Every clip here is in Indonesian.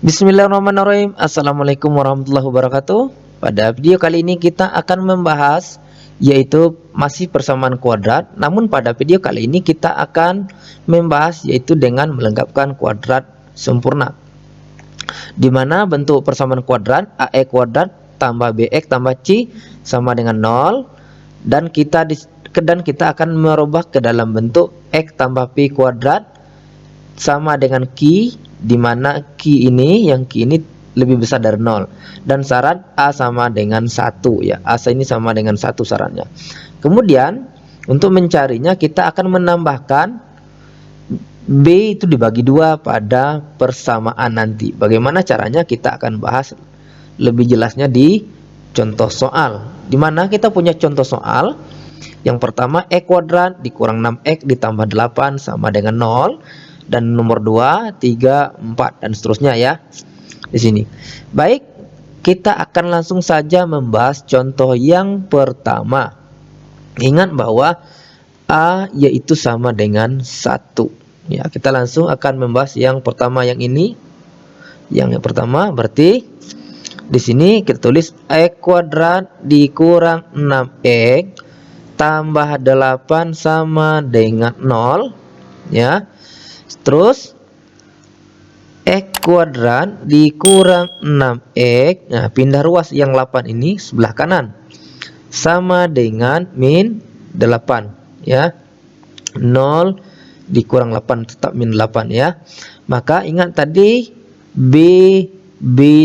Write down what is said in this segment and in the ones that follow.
Bismillahirrahmanirrahim. Assalamualaikum warahmatullahi wabarakatuh. Pada video kali ini kita akan membahas yaitu masih persamaan kuadrat. Namun pada video kali ini kita akan membahas yaitu dengan melengkapkan kuadrat sempurna. Di mana bentuk persamaan kuadrat AE kuadrat tambah BX tambah C sama dengan 0 dan kita akan merubah ke dalam bentuk X tambah P kuadrat sama dengan Q, di mana Q ini lebih besar dari 0 dan syarat A sama dengan 1 ya. A ini sama dengan 1 syaratnya. Kemudian untuk mencarinya kita akan menambahkan B itu dibagi 2 pada persamaan nanti. Bagaimana caranya kita akan bahas lebih jelasnya di contoh soal, di mana kita punya contoh soal. Yang pertama X kuadrat dikurang 6X ditambah 8 sama dengan 0. Dan nomor 2, 3, 4 dan seterusnya ya. Di sini. Baik, kita akan langsung saja membahas contoh yang pertama. Ingat bahwa A yaitu sama dengan 1. Ya, kita langsung akan membahas yang pertama yang ini. Yang pertama berarti di sini kita tulis X kuadrat dikurang 6X tambah 8 sama dengan 0 ya. Terus X kuadrat dikurang 6X, nah pindah ruas yang 8 ini sebelah kanan sama dengan min 8 ya. 0 dikurang 8 tetap min 8 ya. Maka ingat tadi B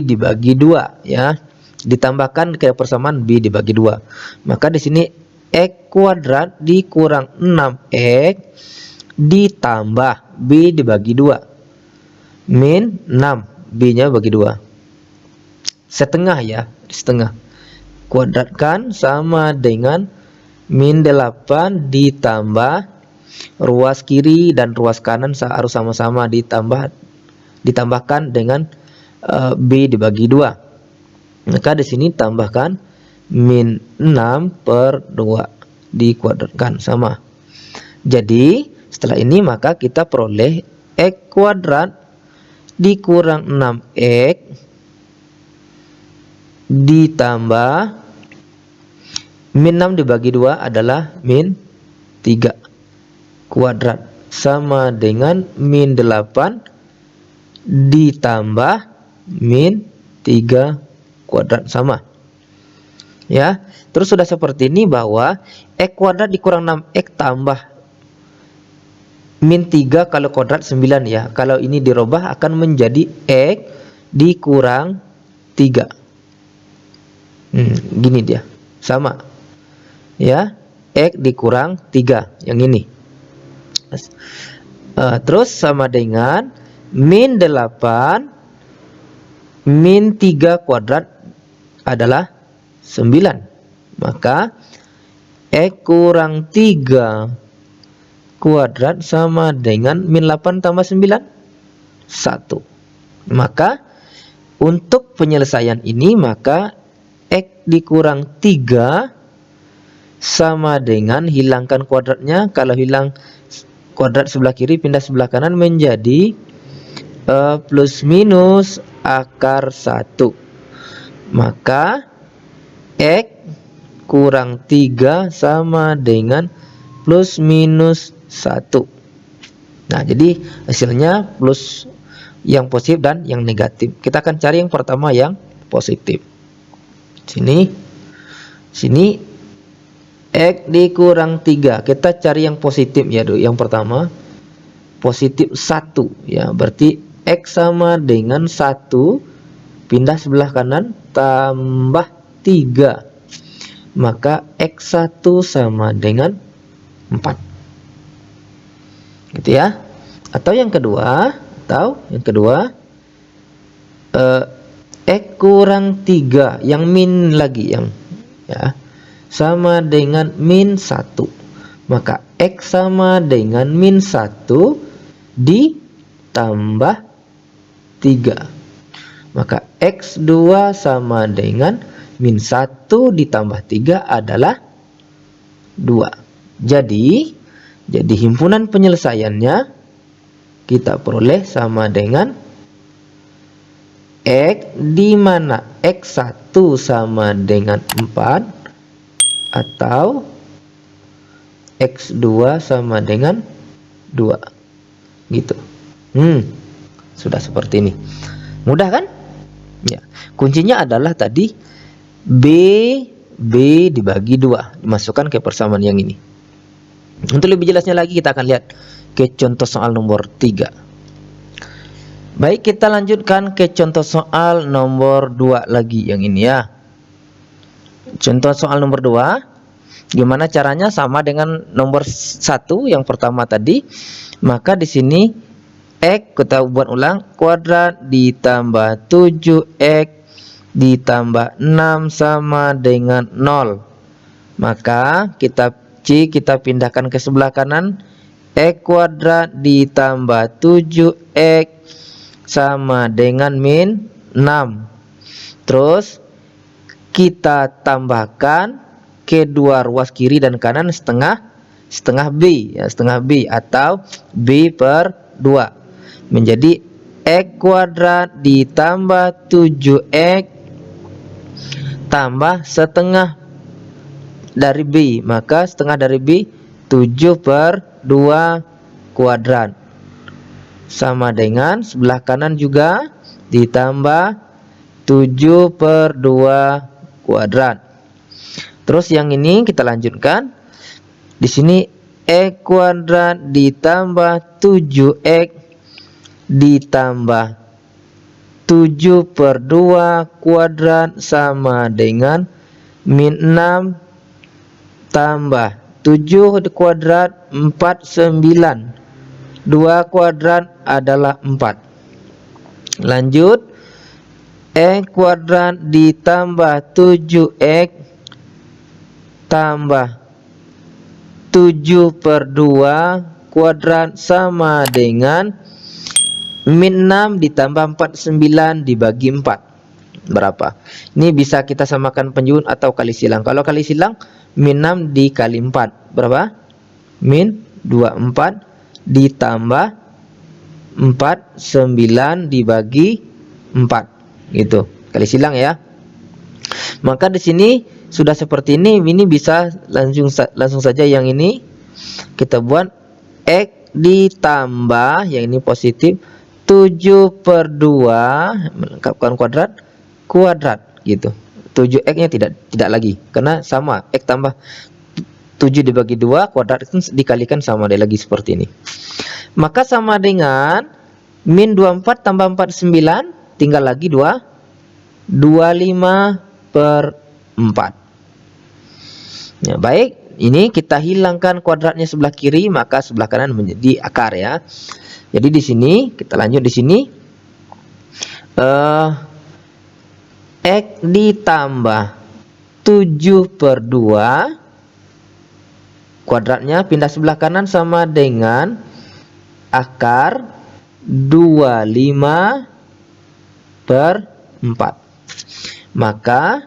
dibagi 2 ya, ditambahkan ke persamaan B dibagi 2. Maka di sini X kuadrat dikurang 6X ditambah B dibagi 2 min 6, B nya bagi 2 setengah ya, setengah kuadratkan sama dengan min 8 ditambah ruas kiri dan ruas kanan harus sama-sama ditambahkan dengan B dibagi 2. Maka di sini tambahkan min 6 per 2 dikuadratkan sama. Jadi setelah ini maka kita peroleh X kuadrat dikurang 6X ditambah min 6 dibagi 2 adalah min 3 kuadrat sama dengan min 8 ditambah min 3 kuadrat sama. Ya, terus sudah seperti ini bahwa X kuadrat dikurang 6X tambah min 3 kalau kuadrat 9 ya. Kalau ini dirubah akan menjadi X dikurang 3. Gini dia. Sama. Ya, X dikurang 3 yang ini. Terus sama dengan min 8 min 3 kuadrat adalah 9. Maka X kurang 3 kuadrat sama dengan min 8 tambah 9 1. Maka untuk penyelesaian ini maka X dikurang 3 sama dengan hilangkan kuadratnya. Kalau hilang kuadrat sebelah kiri pindah sebelah kanan menjadi plus minus akar 1. Maka X kurang 3 sama dengan plus minus 1. Nah, jadi hasilnya plus yang positif dan yang negatif. Kita akan cari yang pertama yang positif. Sini X dikurang 3. Kita cari yang positif ya dulu. Yang pertama positif 1 ya. Berarti X sama dengan 1 pindah sebelah kanan tambah 3. Maka X1 sama dengan 4. Gitu ya. Atau yang kedua X kurang 3 yang min lagi yang ya sama dengan min 1. Maka X sama dengan min 1 ditambah 3. Maka X2 sama dengan min 1 ditambah 3 adalah 2. Jadi himpunan penyelesaiannya kita peroleh sama dengan X di mana X1 sama dengan 4 atau X2 sama dengan 2 gitu. Sudah seperti ini. Mudah kan? Ya. Kuncinya adalah tadi B dibagi 2 dimasukkan ke persamaan yang ini. Untuk lebih jelasnya lagi kita akan lihat ke contoh soal nomor 3. Baik, kita lanjutkan ke contoh soal nomor 2 lagi yang ini ya. Contoh soal nomor 2, gimana caranya sama dengan nomor 1 yang pertama tadi. Maka di sini X kita buat ulang, kuadrat ditambah 7X ditambah 6 sama dengan 0. Maka kita pindahkan ke sebelah kanan. X kuadrat ditambah 7X sama dengan min 6. Terus kita tambahkan kedua ruas kiri dan kanan setengah B ya, setengah B atau B per 2 menjadi X kuadrat ditambah 7X tambah setengah dari B, maka setengah dari B 7 per 2 kuadrat sama dengan sebelah kanan juga ditambah 7 per 2 kuadrat. Terus yang ini kita lanjutkan. Di sini X kuadrat ditambah 7X ditambah 7 per 2 kuadrat sama dengan min 6 tambah 7 kuadrat 49. 2 kuadrat adalah 4. Lanjut, X kuadrat ditambah 7X tambah 7 per 2 kuadrat sama dengan min 6 ditambah 49 dibagi 4. Berapa? Ini bisa kita samakan penjumlah atau kali silang. Kalau kali silang, min 6 dikali 4. Berapa? Min 24 ditambah 49 dibagi 4. Gitu. Kali silang ya. Maka di sini sudah seperti ini bisa langsung saja yang ini kita buat X ditambah yang ini positif 7 per 2 melengkapkan kuadrat gitu. 7X nya tidak lagi karena sama, X tambah 7 dibagi 2 kuadrat itu dikalikan sama dia lagi seperti ini. Maka sama dengan min 24 tambah 49 tinggal lagi 25 per 4. Ya, baik, ini kita hilangkan kuadratnya sebelah kiri, maka sebelah kanan menjadi akar ya. Jadi di sini kita lanjut di sini X ditambah 7 per 2 kuadratnya pindah sebelah kanan sama dengan akar 25 per 4. Maka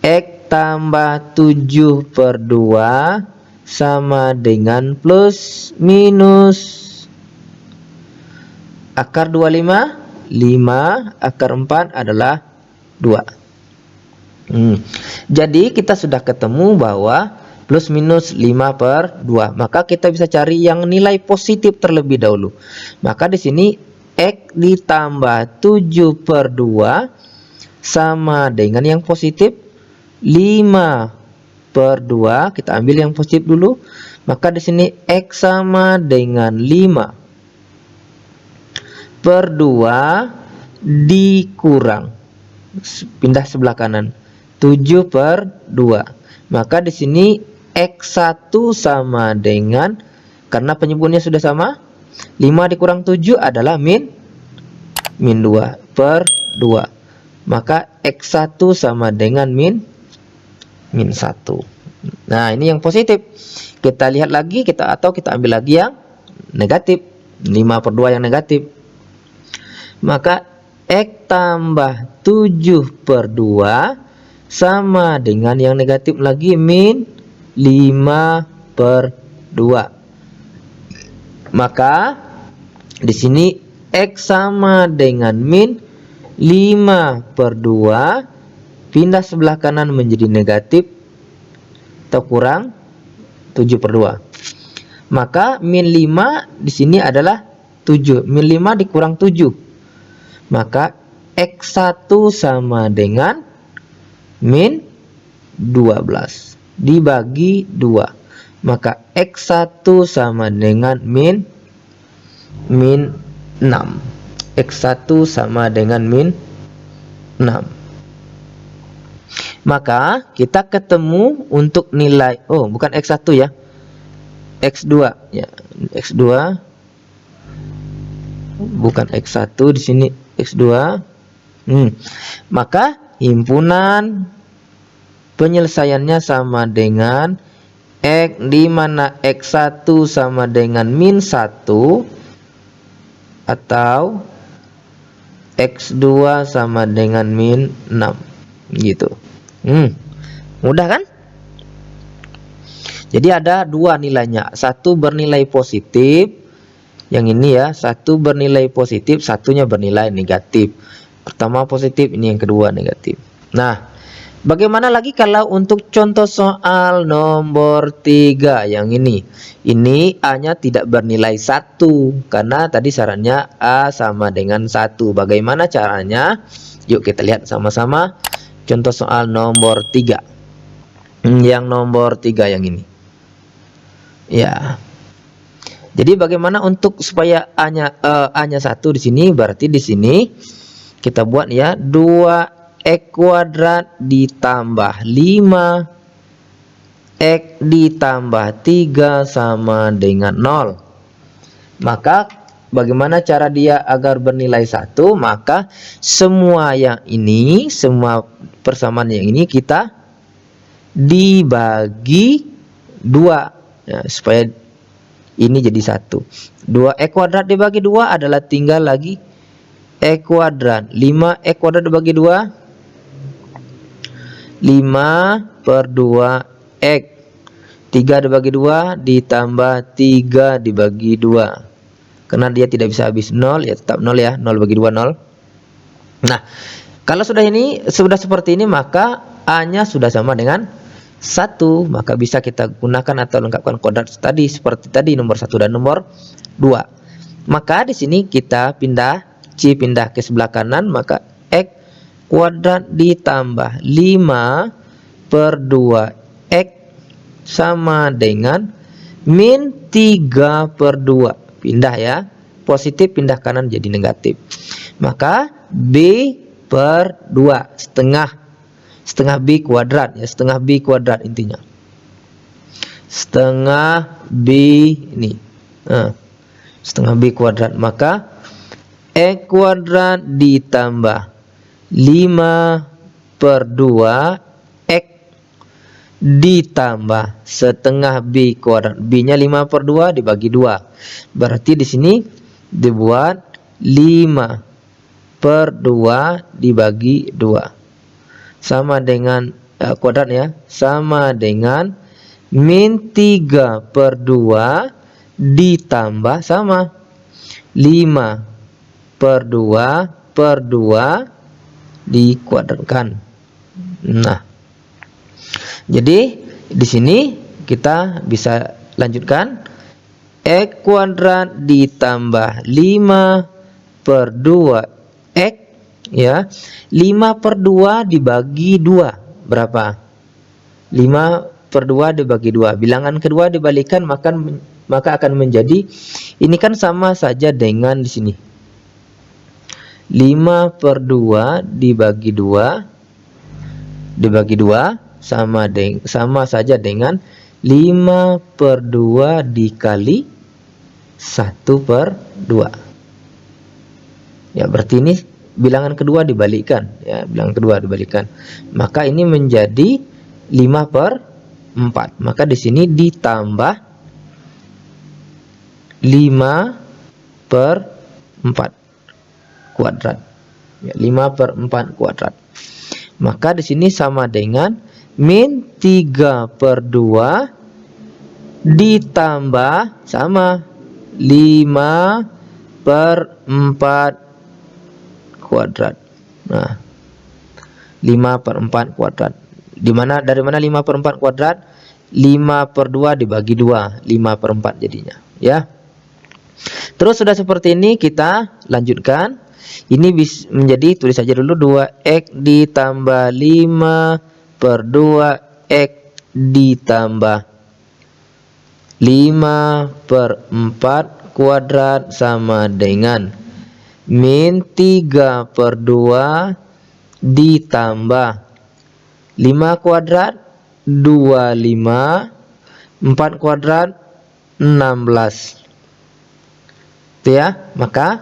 X tambah 7 per 2 sama dengan plus minus akar 25 5, akar 4 adalah 2. Jadi kita sudah ketemu bahwa plus minus 5 per 2. Maka kita bisa cari yang nilai positif terlebih dahulu. Maka di sini X ditambah 7 per 2 sama dengan yang positif 5 per 2. Kita ambil yang positif dulu. Maka di sini X sama dengan 5 per 2 dikurang pindah sebelah kanan 7 per 2. Maka di sini X1 sama dengan, karena penyebutnya sudah sama, 5 dikurang 7 adalah min 2 per 2. Maka X1 sama dengan min 1. Nah, ini yang positif. Kita lihat lagi, kita ambil lagi yang negatif. 5 per 2 yang negatif. Maka X tambah 7 per 2 sama dengan yang negatif lagi min 5 per 2. Maka di sini X sama dengan min 5/2, pindah sebelah kanan menjadi negatif atau kurang 7/2. Maka min 5 di sini adalah 7. Min 5 dikurang 7. Maka X1 sama dengan min 12 dibagi 2. Maka X1 sama dengan min 6. X1 sama dengan min 6. Maka kita ketemu untuk nilai, oh bukan X1 ya, X2 ya, X2 bukan X1 di sini, X2. Maka himpunan penyelesaiannya sama dengan X, di mana X1 sama dengan min 1 atau X2 sama dengan min 6 gitu. Mudah kan? Jadi ada dua nilainya, satu bernilai positif, yang ini ya, satu bernilai positif, satunya bernilai negatif. Pertama positif, ini yang kedua negatif. Nah, bagaimana lagi kalau untuk contoh soal nomor 3 yang ini? Ini A-nya tidak bernilai 1 karena tadi syaratnya A sama dengan 1. Bagaimana caranya? Yuk kita lihat sama-sama contoh soal nomor 3. Yang nomor 3 yang ini. Ya. Jadi bagaimana untuk supaya A-nya 1 di sini? Berarti di sini kita buat ya 2x kuadrat ditambah 5 x ditambah 3 sama dengan 0. Maka bagaimana cara dia agar bernilai 1? Maka semua yang ini, semua persamaan yang ini kita dibagi 2 ya, supaya ini jadi 1. 2x kuadrat dibagi 2 adalah tinggal lagi x kuadrat. 5x kuadrat dibagi 2 5/2x. 3 dibagi 2 ditambah 3 dibagi 2. Karena dia tidak bisa habis 0 ya tetap 0 ya. 0 bagi 2 0. Nah, kalau sudah seperti ini maka A-nya sudah sama dengan 1. Maka bisa kita gunakan atau lengkapkan kuadrat tadi seperti tadi nomor 1 dan nomor 2. Maka di sini kita pindah pindah ke sebelah kanan, maka x kuadrat ditambah 5/2x sama dengan min 3/2. Pindah ya, positif pindah kanan jadi negatif. Maka b/2 setengah b kuadrat ya, setengah b kuadrat intinya. Setengah b ini. Setengah b kuadrat. Maka x kuadrat ditambah 5/2x ditambah setengah b kuadrat. B-nya 5/2 dibagi 2. Berarti di sini dibuat 5/2 dibagi 2. Sama dengan kuadrat ya, sama dengan min 3/2 ditambah sama 5/2 dikuadratkan. Nah, jadi di sini kita bisa lanjutkan x kuadrat ditambah 5/2x ya. 5/2 dibagi 2 berapa? 5/2 dibagi 2. Bilangan kedua dibalikan maka akan menjadi, ini kan sama saja dengan di sini 5/2 dibagi 2 sama saja dengan 5/2 dikali 1/2. Ya, berarti ini bilangan kedua dibalikkan ya, bilangan kedua dibalikkan. Maka ini menjadi 5/4. Maka di sini ditambah 5/4 kuadrat. Ya, 5/4 kuadrat. Maka di sini sama dengan min 3/2 ditambah sama 5/4 per 4 kuadrat. Nah, 5 per 4 kuadrat. Dari mana 5 per 4 kuadrat? 5 per 2 dibagi 2, 5 per 4 jadinya, ya. Terus sudah seperti ini, kita lanjutkan. Ini bisa menjadi, tulis saja dulu, 2x ditambah 5 per 2x ditambah 5 per 4 kuadrat sama dengan min 3 per 2 ditambah 5 kuadrat 25, 4 kuadrat 16. Itu ya. Maka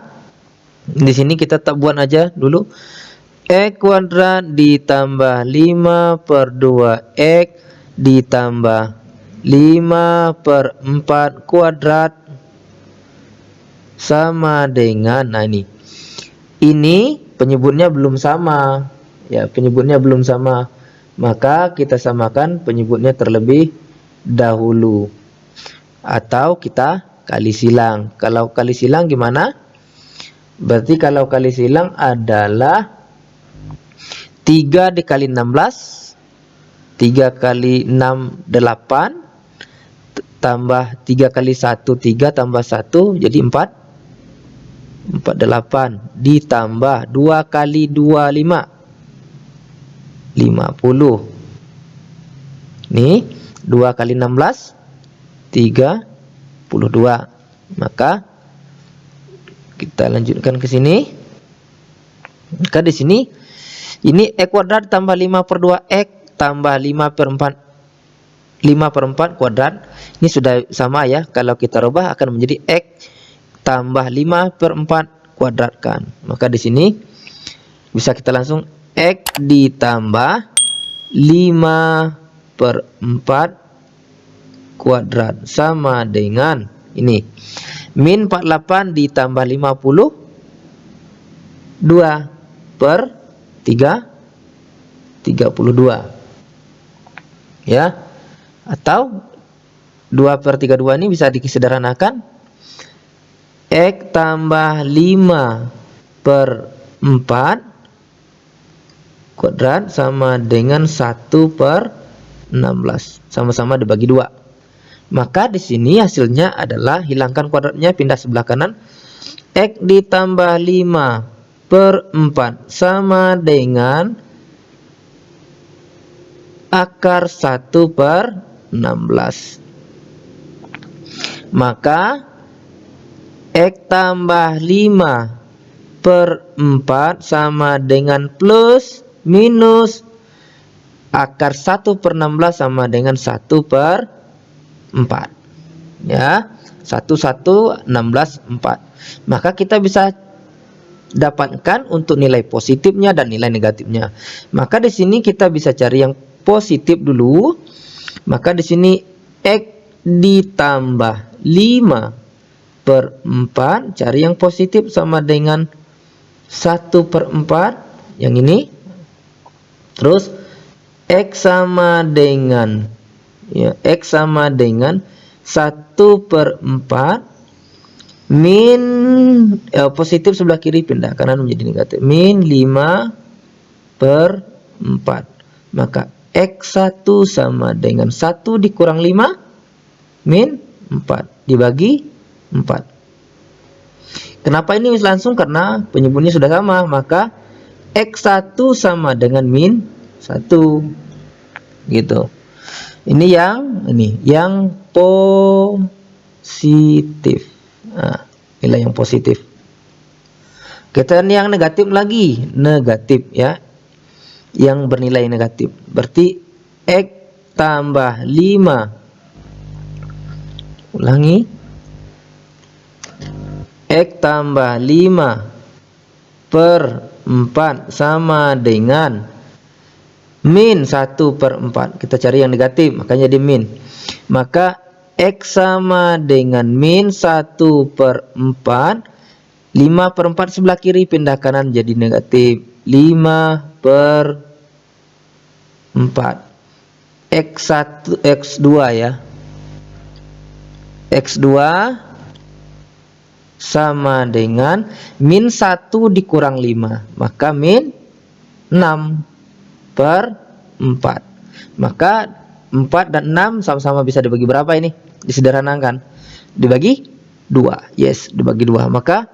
di sini kita tak buat aja dulu. X kuadrat ditambah 5 per 2x ditambah 5 per 4 kuadrat sama dengan, nah ini penyebutnya belum sama ya, penyebutnya belum sama, maka kita samakan penyebutnya terlebih dahulu atau kita kali silang. Kalau kali silang gimana? Berarti kalau kali silang adalah 3 dikali 16, 3 kali 6 8, tambah 3 kali 1 3 tambah 1 jadi 48, ditambah 2 kali 2 5, 50. Nih 2 kali 16 32. Maka kita lanjutkan ke sini. Maka di sini ini x kuadrat tambah 5 per 2x tambah 5 per 4 kuadrat. Ini sudah sama ya. Kalau kita rubah akan menjadi x tambah 5 per 4 kuadratkan. Maka di sini bisa kita langsung x ditambah 5 per 4 kuadrat sama dengan ini. Min 48 ditambah 50 2 per 32 ya, atau 2 per 32 ini bisa disederhanakan x tambah 5 per 4 kuadrat sama dengan 1 per 16, sama-sama dibagi 2. Maka di sini hasilnya adalah hilangkan kuadratnya, pindah sebelah kanan. X ditambah 5 per 4 sama dengan akar 1 per 16. Maka X tambah 5 per 4 sama dengan plus minus akar 1 per 16 sama dengan 1 per 4 ya, 1 1 16 4. Maka kita bisa dapatkan untuk nilai positifnya dan nilai negatifnya. Maka di sini kita bisa cari yang positif dulu. Maka di sini x ditambah 5 per 4, cari yang positif sama dengan 1 per 4 yang ini. Terus x sama dengan ya, x sama dengan 1 per 4 min positif sebelah kiri pindah kanan menjadi negatif, min 5 per 4. Maka x1 sama dengan 1 dikurang 5 min 4 dibagi 4. Kenapa ini langsung? Karena penyebutnya sudah sama. Maka x1 sama dengan min 1 gitu. Ini yang positif. Nah, nilai yang positif. Kita yang negatif lagi, negatif ya. Yang bernilai negatif. Berarti x tambah 5. Ulangi. X tambah 5 per 4 sama dengan min 1 per 4. Kita cari yang negatif, makanya di min. Maka x sama dengan min 1 per 4. 5 per 4 sebelah kiri pindah kanan jadi negatif, 5 per 4. X2 ya. X2 sama dengan min 1 dikurang 5. Maka min 6/4. Maka 4 dan 6 sama-sama bisa dibagi berapa ini? Disederhanakan. Dibagi 2. Yes, dibagi 2. Maka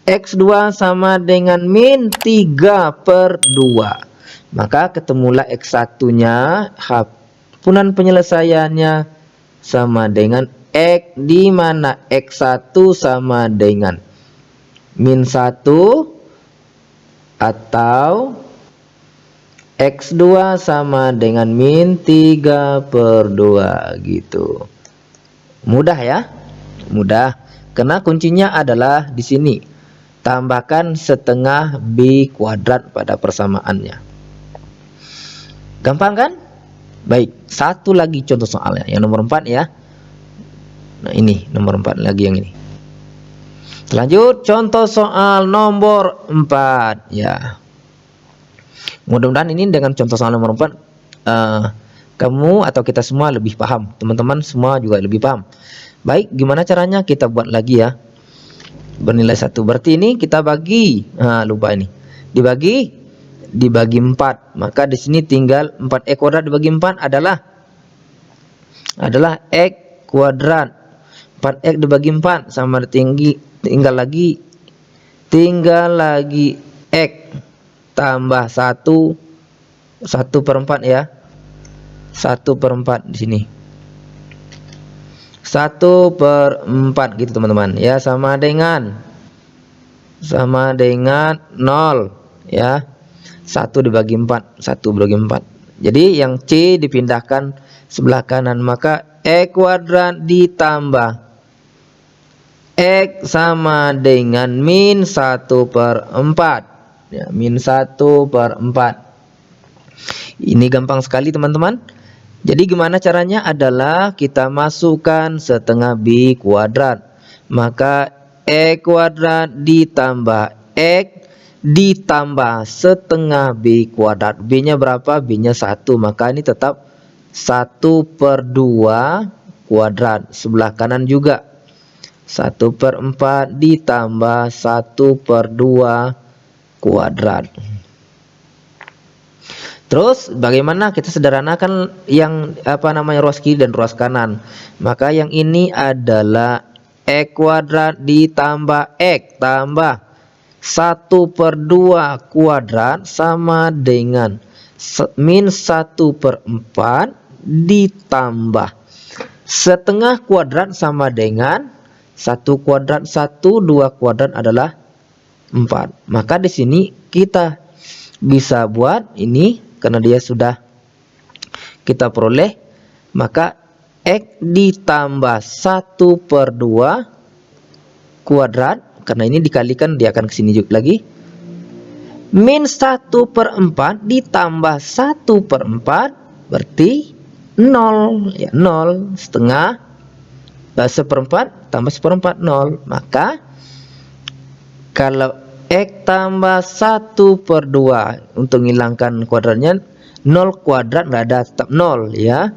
X2 sama dengan min 3/2. Maka ketemulah X1-nya, himpunan penyelesaiannya sama dengan X, di mana X1 sama dengan min 1 atau X2 sama dengan min 3/2 gitu. Mudah ya? Mudah. Karena kuncinya adalah di sini. Tambahkan setengah B kuadrat pada persamaannya. Gampang kan? Baik, satu lagi contoh soalnya, yang nomor 4 ya. Nah, ini nomor 4 lagi yang ini. Lanjut contoh soal nomor 4 ya. Mudah-mudahan ini dengan contoh soal nomor 4 kamu atau kita semua lebih paham. Teman-teman semua juga lebih paham. Baik, gimana caranya? Kita buat lagi ya. Bernilai 1. Berarti ini kita bagi. Lupa ini. Dibagi 4. Maka di sini tinggal 4x kuadrat dibagi 4 adalah x kuadrat. 4x dibagi 4 sama tinggal lagi x tambah 1/4 ya. 1/4 di sini. 1/4 gitu teman-teman ya, sama dengan 0 ya. 1 dibagi 4, 1 dibagi 4. Jadi yang C dipindahkan sebelah kanan, maka x kuadrat ditambah x sama dengan min 1/4 ya, min 1/4. Ini gampang sekali teman-teman. Jadi gimana caranya? Adalah kita masukkan setengah B kuadrat. Maka x kuadrat ditambah x ditambah setengah B kuadrat. B nya berapa? B nya 1. Maka ini tetap 1/2 kuadrat. Sebelah kanan juga 1/4 ditambah 1/2 kuadrat. Terus bagaimana kita sederhanakan yang ruas kiri dan ruas kanan? Maka yang ini adalah x kuadrat ditambah x tambah 1/2 kuadrat sama dengan min 1/4 ditambah setengah kuadrat sama dengan 1 kuadrat. 1 2 kuadrat adalah 4. Maka di sini kita bisa buat ini karena dia sudah kita peroleh. Maka x ditambah 1/2 kuadrat, karena ini dikalikan dia akan kesini juga lagi, min 1/4 ditambah 1/4 berarti 0 ya, 0 setengah 1/4 tambah 1/4 0. Maka kalau x tambah 1/2 untuk menghilangkan kuadratnya, 0 kuadrat nggak ada, tetap 0 ya.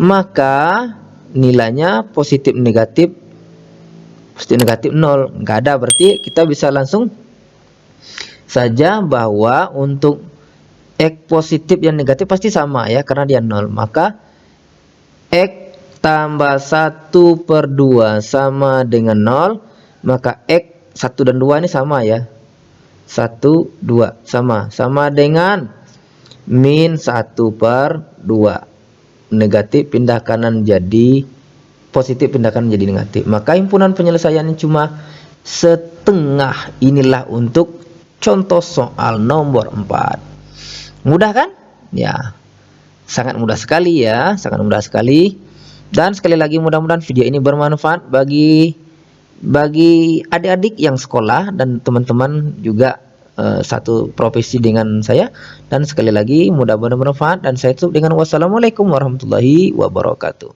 Maka nilainya positif negatif 0 nggak ada. Berarti kita bisa langsung saja bahwa untuk x positif dan negatif pasti sama ya, karena dia 0. Maka x tambah 1/2 sama dengan 0. Maka x 1 dan 2 ini sama ya. 1 2 sama dengan min 1/2. Negatif pindah kanan jadi positif, pindah kanan jadi negatif. Maka himpunan penyelesaiannya cuma setengah. Inilah untuk contoh soal nomor 4. Mudah kan? Ya. Sangat mudah sekali ya, sangat mudah sekali. Dan sekali lagi mudah-mudahan video ini bermanfaat bagi adik-adik yang sekolah dan teman-teman juga satu profesi dengan saya. Dan sekali lagi mudah-mudahan bermanfaat, dan saya tutup dengan wassalamualaikum warahmatullahi wabarakatuh.